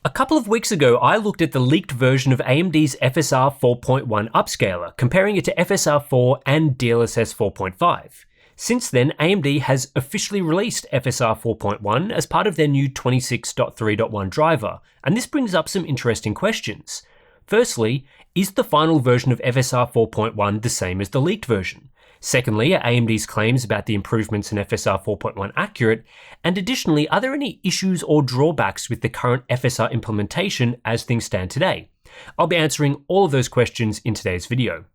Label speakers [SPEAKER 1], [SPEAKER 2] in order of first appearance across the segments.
[SPEAKER 1] A couple of weeks ago, I looked at the leaked version of AMD's FSR 4.1 Upscaler, comparing it to FSR 4 and DLSS 4.5. Since then, AMD has officially released FSR 4.1 as part of their new 26.3.1 driver, and this brings up some interesting questions. Firstly, is the final version of FSR 4.1 the same as the leaked version? Secondly, are AMD's claims about the improvements in FSR 4.1 accurate? And additionally, are there any issues or drawbacks with the current FSR implementation as things stand today? I'll be answering all of those questions in today's video.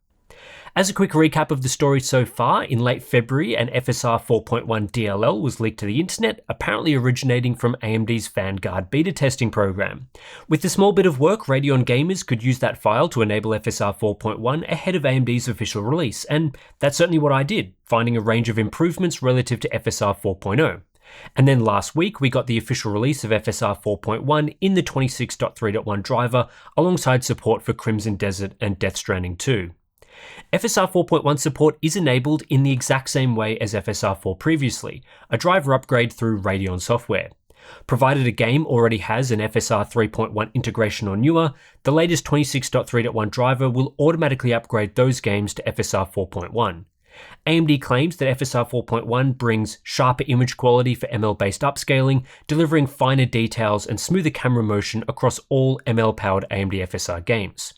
[SPEAKER 1] As a quick recap of the story so far, in late February, an FSR 4.1 DLL was leaked to the internet, apparently originating from AMD's Vanguard beta testing program. With a small bit of work, Radeon gamers could use that file to enable FSR 4.1 ahead of AMD's official release, and that's certainly what I did, finding a range of improvements relative to FSR 4.0. And then last week, we got the official release of FSR 4.1 in the 26.3.1 driver, alongside support for Crimson Desert and Death Stranding 2. FSR 4.1 support is enabled in the exact same way as FSR 4 previously, a driver upgrade through Radeon software. Provided a game already has an FSR 3.1 integration or newer, the latest 26.3.1 driver will automatically upgrade those games to FSR 4.1. AMD claims that FSR 4.1 brings sharper image quality for ML-based upscaling, delivering finer details and smoother camera motion across all ML-powered AMD FSR games.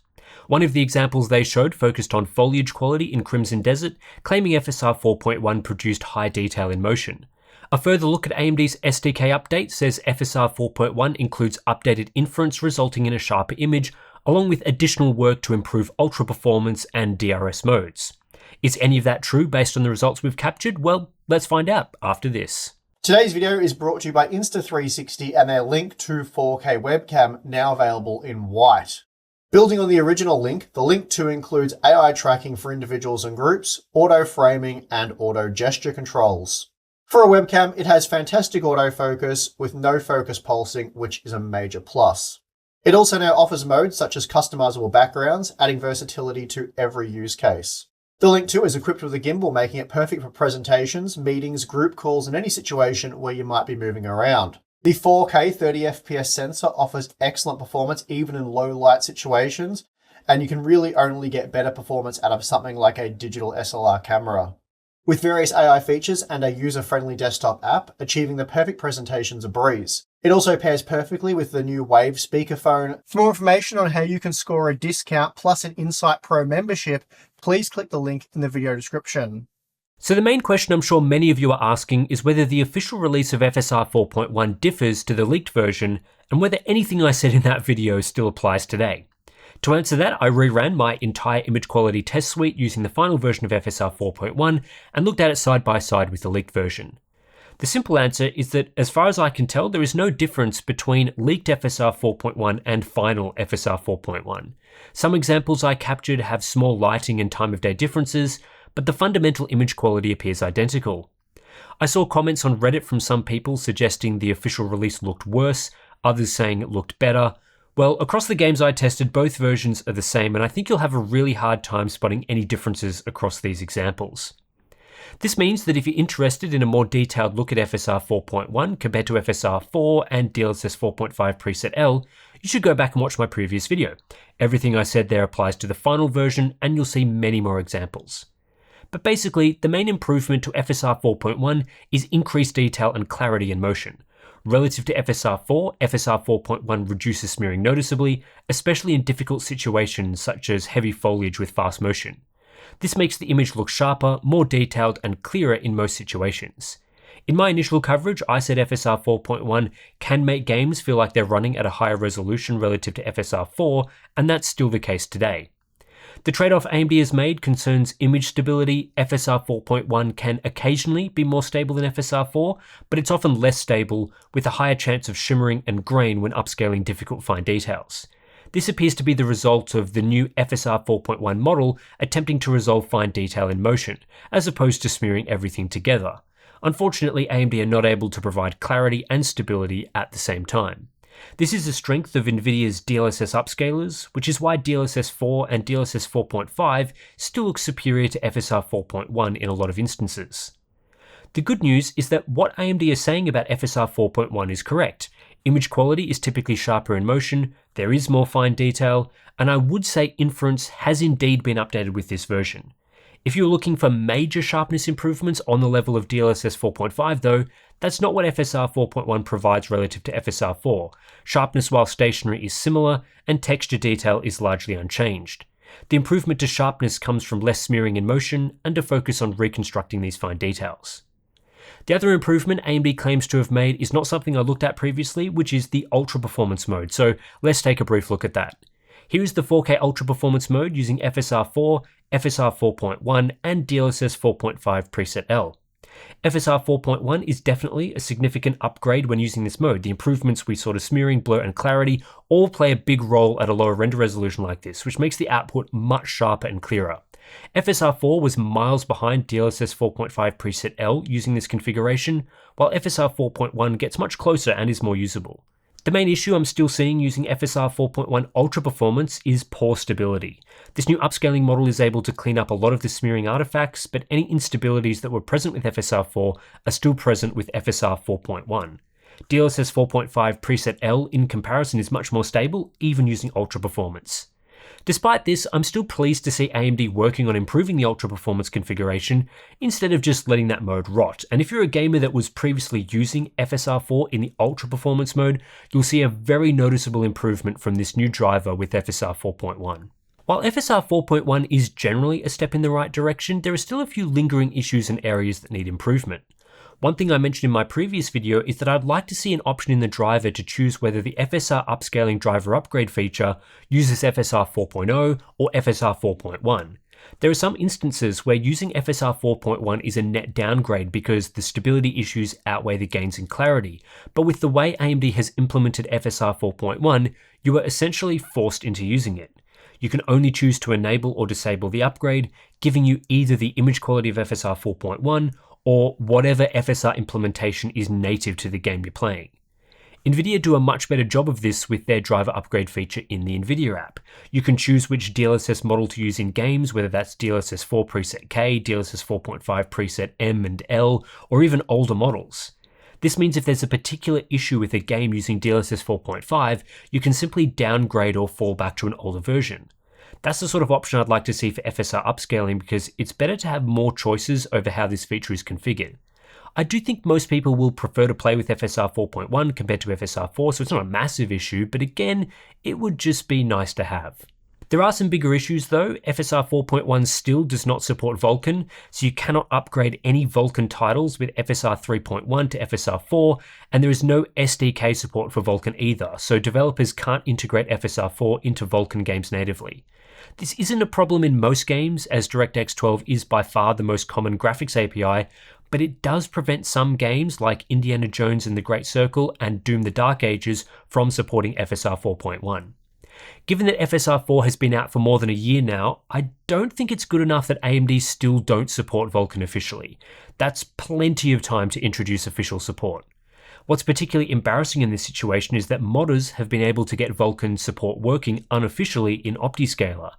[SPEAKER 1] One of the examples they showed focused on foliage quality in Crimson Desert, claiming FSR 4.1 produced high detail in motion. A further look at AMD's SDK update says FSR 4.1 includes updated inference resulting in a sharper image, along with additional work to improve ultra performance and DRS modes. Is any of that true based on the results we've captured? Well, let's find out after this.
[SPEAKER 2] Today's video is brought to you by Insta360 and their Link to 4K webcam, now available in white. Building on the original Link, the Link 2 includes AI tracking for individuals and groups, auto framing, and auto gesture controls. For a webcam, it has fantastic autofocus with no focus pulsing, which is a major plus. It also now offers modes such as customizable backgrounds, adding versatility to every use case. The Link 2 is equipped with a gimbal, making it perfect for presentations, meetings, group calls, and any situation where you might be moving around. The 4K 30fps sensor offers excellent performance even in low light situations, and you can really only get better performance out of something like a digital SLR camera. With various AI features and a user-friendly desktop app, achieving the perfect presentation's a breeze. It also pairs perfectly with the new Wave speakerphone. For more information on how you can score a discount plus an Insight Pro membership, please click the link in the video description.
[SPEAKER 1] So the main question I'm sure many of you are asking is whether the official release of FSR 4.1 differs to the leaked version, and whether anything I said in that video still applies today. To answer that, I reran my entire image quality test suite using the final version of FSR 4.1 and looked at it side by side with the leaked version. The simple answer is that, as far as I can tell, there is no difference between leaked FSR 4.1 and final FSR 4.1. Some examples I captured have small lighting and time of day differences, but the fundamental image quality appears identical. I saw comments on Reddit from some people suggesting the official release looked worse, others saying it looked better. Well, across the games I tested, both versions are the same, and I think you'll have a really hard time spotting any differences across these examples. This means that if you're interested in a more detailed look at FSR 4.1 compared to FSR 4 and DLSS 4.5 preset L, you should go back and watch my previous video. Everything I said there applies to the final version, and you'll see many more examples. But basically, the main improvement to FSR 4.1 is increased detail and clarity in motion. Relative to FSR 4, FSR 4.1 reduces smearing noticeably, especially in difficult situations such as heavy foliage with fast motion. This makes the image look sharper, more detailed, and clearer in most situations. In my initial coverage, I said FSR 4.1 can make games feel like they're running at a higher resolution relative to FSR 4, and that's still the case today. The trade-off AMD has made concerns image stability. FSR 4.1 can occasionally be more stable than FSR 4, but it's often less stable, with a higher chance of shimmering and grain when upscaling difficult fine details. This appears to be the result of the new FSR 4.1 model attempting to resolve fine detail in motion, as opposed to smearing everything together. Unfortunately, AMD are not able to provide clarity and stability at the same time. This is a strength of NVIDIA's DLSS upscalers, which is why DLSS 4 and DLSS 4.5 still look superior to FSR 4.1 in a lot of instances. The good news is that what AMD is saying about FSR 4.1 is correct. Image quality is typically sharper in motion, there is more fine detail, and I would say inference has indeed been updated with this version. If you're looking for major sharpness improvements on the level of DLSS 4.5 though, that's not what FSR 4.1 provides relative to FSR 4. Sharpness while stationary is similar, and texture detail is largely unchanged. The improvement to sharpness comes from less smearing in motion and a focus on reconstructing these fine details. The other improvement AMD claims to have made is not something I looked at previously, which is the Ultra Performance mode, so let's take a brief look at that. Here is the 4K Ultra Performance mode using FSR 4, FSR 4.1, and DLSS 4.5 preset L. FSR 4.1 is definitely a significant upgrade when using this mode. The improvements we saw to smearing, blur, and clarity all play a big role at a lower render resolution like this, which makes the output much sharper and clearer. FSR 4 was miles behind DLSS 4.5 preset L using this configuration, while FSR 4.1 gets much closer and is more usable. The main issue I'm still seeing using FSR 4.1 Ultra Performance is poor stability. This new upscaling model is able to clean up a lot of the smearing artifacts, but any instabilities that were present with FSR 4 are still present with FSR 4.1. DLSS 4.5 preset L in comparison is much more stable, even using Ultra Performance. Despite this, I'm still pleased to see AMD working on improving the Ultra Performance configuration instead of just letting that mode rot. And if you're a gamer that was previously using FSR 4 in the Ultra Performance mode, you'll see a very noticeable improvement from this new driver with FSR 4.1. While FSR 4.1 is generally a step in the right direction, there are still a few lingering issues and areas that need improvement. One thing I mentioned in my previous video is that I'd like to see an option in the driver to choose whether the FSR upscaling driver upgrade feature uses FSR 4.0 or FSR 4.1. There are some instances where using FSR 4.1 is a net downgrade because the stability issues outweigh the gains in clarity, but with the way AMD has implemented FSR 4.1, you are essentially forced into using it. You can only choose to enable or disable the upgrade, giving you either the image quality of FSR 4.1 or whatever FSR implementation is native to the game you're playing. NVIDIA do a much better job of this with their driver upgrade feature in the NVIDIA app. You can choose which DLSS model to use in games, whether that's DLSS 4 preset K, DLSS 4.5 preset M and L, or even older models. This means if there's a particular issue with a game using DLSS 4.5, you can simply downgrade or fall back to an older version. That's the sort of option I'd like to see for FSR upscaling because it's better to have more choices over how this feature is configured. I do think most people will prefer to play with FSR 4.1 compared to FSR 4, so it's not a massive issue, but again, it would just be nice to have. There are some bigger issues though. FSR 4.1 still does not support Vulkan, so you cannot upgrade any Vulkan titles with FSR 3.1 to FSR 4, and there is no SDK support for Vulkan either, so developers can't integrate FSR 4 into Vulkan games natively. This isn't a problem in most games, as DirectX 12 is by far the most common graphics API, but it does prevent some games like Indiana Jones and the Great Circle and Doom the Dark Ages from supporting FSR 4.1. Given that FSR 4 has been out for more than a year now, I don't think it's good enough that AMD still don't support Vulkan officially. That's plenty of time to introduce official support. What's particularly embarrassing in this situation is that modders have been able to get Vulkan support working unofficially in Upscaler.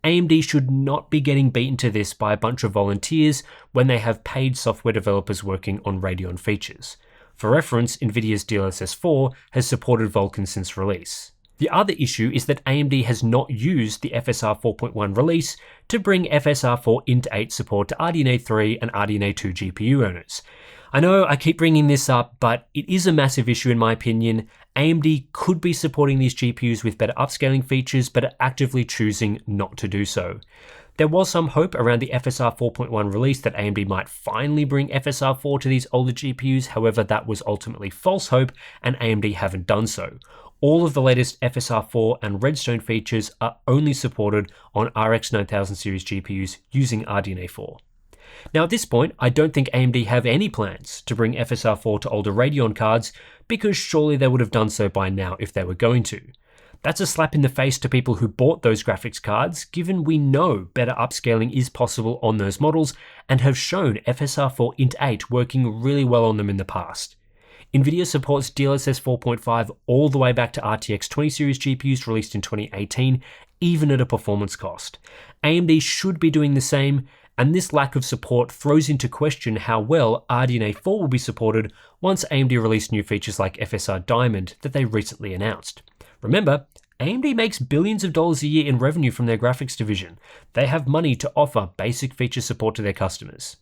[SPEAKER 1] AMD should not be getting beaten to this by a bunch of volunteers when they have paid software developers working on Radeon features. For reference, NVIDIA's DLSS 4 has supported Vulkan since release. The other issue is that AMD has not used the FSR 4.1 release to bring FSR 4 Int 8 support to RDNA 3 and RDNA 2 GPU owners. I know I keep bringing this up, but it is a massive issue in my opinion. AMD could be supporting these GPUs with better upscaling features, but are actively choosing not to do so. There was some hope around the FSR 4.1 release that AMD might finally bring FSR 4 to these older GPUs, however that was ultimately false hope and AMD haven't done so. All of the latest FSR 4 and Redstone features are only supported on RX 9000 series GPUs using RDNA 4. Now at this point, I don't think AMD have any plans to bring FSR 4 to older Radeon cards because surely they would have done so by now if they were going to. That's a slap in the face to people who bought those graphics cards, given we know better upscaling is possible on those models and have shown FSR 4 Int 8 working really well on them in the past. NVIDIA supports DLSS 4.5 all the way back to RTX 20 series GPUs released in 2018, even at a performance cost. AMD should be doing the same, and this lack of support throws into question how well RDNA 4 will be supported once AMD release new features like FSR Diamond that they recently announced. Remember, AMD makes billions of dollars a year in revenue from their graphics division. They have money to offer basic feature support to their customers.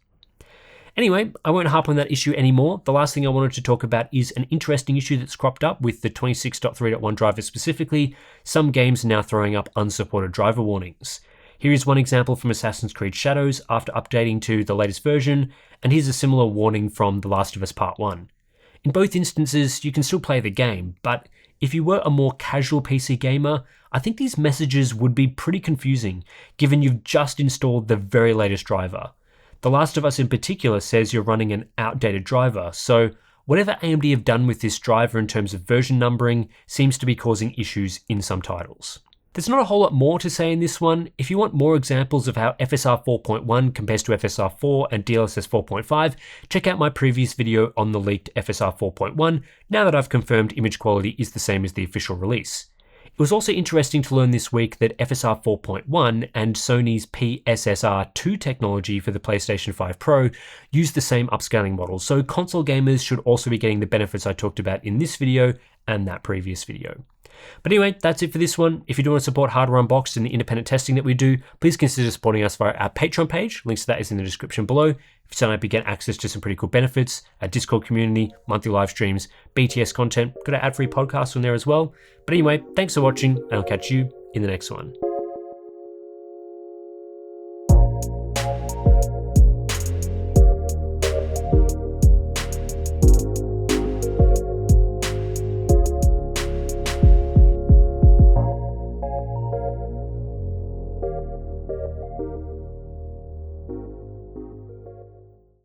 [SPEAKER 1] Anyway, I won't harp on that issue anymore. The last thing I wanted to talk about is an interesting issue that's cropped up with the 26.3.1 driver specifically. Some games are now throwing up unsupported driver warnings. Here is one example from Assassin's Creed Shadows after updating to the latest version, and here's a similar warning from The Last of Us Part 1. In both instances, you can still play the game, but if you were a more casual PC gamer, I think these messages would be pretty confusing, given you've just installed the very latest driver. The Last of Us in particular says you're running an outdated driver, so whatever AMD have done with this driver in terms of version numbering seems to be causing issues in some titles. There's not a whole lot more to say in this one. If you want more examples of how FSR 4.1 compares to FSR 4 and DLSS 4.5, check out my previous video on the leaked FSR 4.1, now that I've confirmed image quality is the same as the official release. It was also interesting to learn this week that FSR 4.1 and Sony's PSSR 2 technology for the PlayStation 5 Pro use the same upscaling model, so console gamers should also be getting the benefits I talked about in this video and that previous video. But anyway, that's it for this one. If you do want to support Hardware Unboxed and the independent testing that we do, please consider supporting us via our Patreon page. Links to that is in the description below. If you sign up, you get access to some pretty cool benefits, our Discord community, monthly live streams, BTS content, got an ad-free podcast on there as well. But anyway, thanks for watching, and I'll catch you in the next one.